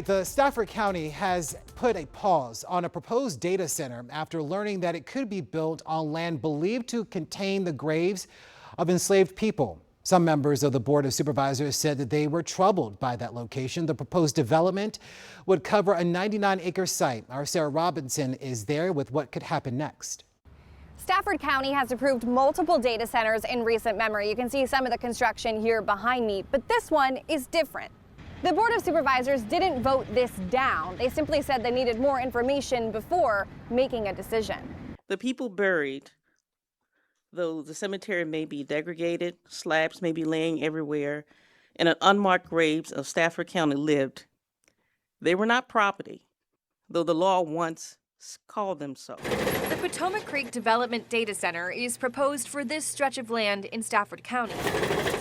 The Stafford County has put a pause on a proposed data center after learning that it could be built on land believed to contain the graves of enslaved people. Some members of the Board of Supervisors said that they were troubled by that location. The proposed development would cover a 99-acre site. Our Sarah Robinson is there with what could happen next. Stafford County has approved multiple data centers in recent memory. You can see some of the construction here behind me, but this one is different. The Board of Supervisors didn't vote this down. They simply said they needed more information before making a decision. The people buried, though the cemetery may be degraded, slabs may be laying everywhere, and an unmarked graves of Stafford County lived. They were not property, though the law once called them so. The Potomac Creek Development Data Center is proposed for this stretch of land in Stafford County.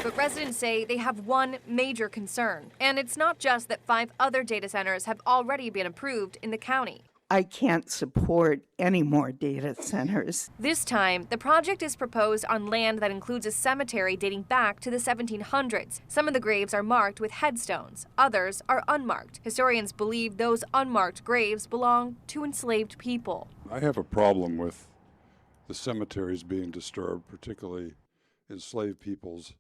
But residents say they have one major concern, and it's not just that 5 other data centers have already been approved in the county. I can't support any more data centers. This time, the project is proposed on land that includes a cemetery dating back to the 1700s. Some of the graves are marked with headstones, others are unmarked. Historians believe those unmarked graves belong to enslaved people. I have a problem with the cemeteries being disturbed, particularly enslaved people's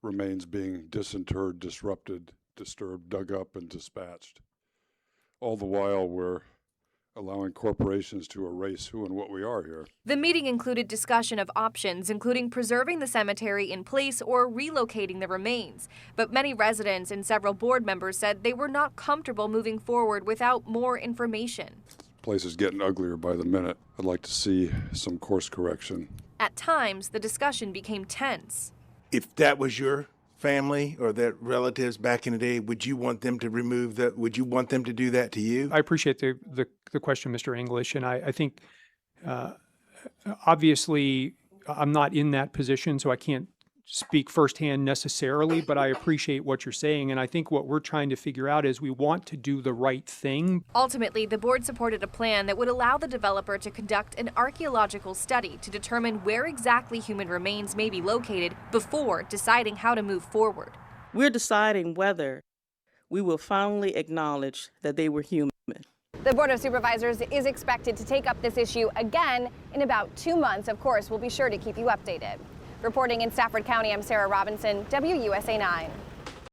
remains being disinterred, disrupted, disturbed, dug up, and dispatched. All the while we're allowing corporations to erase who and what we are here. The meeting included discussion of options, including preserving the cemetery in place or relocating the remains. But many residents and several board members said they were not comfortable moving forward without more information. The place is getting uglier by the minute. I'd like to see some course correction. At times, the discussion became tense. If that was your family or their relatives back in the day, would you want them to remove that? Would you want them to do that to you? I appreciate the question, Mr. English, and I think obviously I'm not in that position, so I can't speak firsthand necessarily, but I appreciate what you're saying, and I think what we're trying to figure out is we want to do the right thing. Ultimately, the board supported a plan that would allow the developer to conduct an archaeological study to determine where exactly human remains may be located before deciding how to move forward. We're deciding whether we will finally acknowledge that they were human. The Board of Supervisors is expected to take up this issue again in about 2 months. Of course, we'll be sure to keep you updated. Reporting in Stafford County, I'm Sarah Robinson, WUSA 9.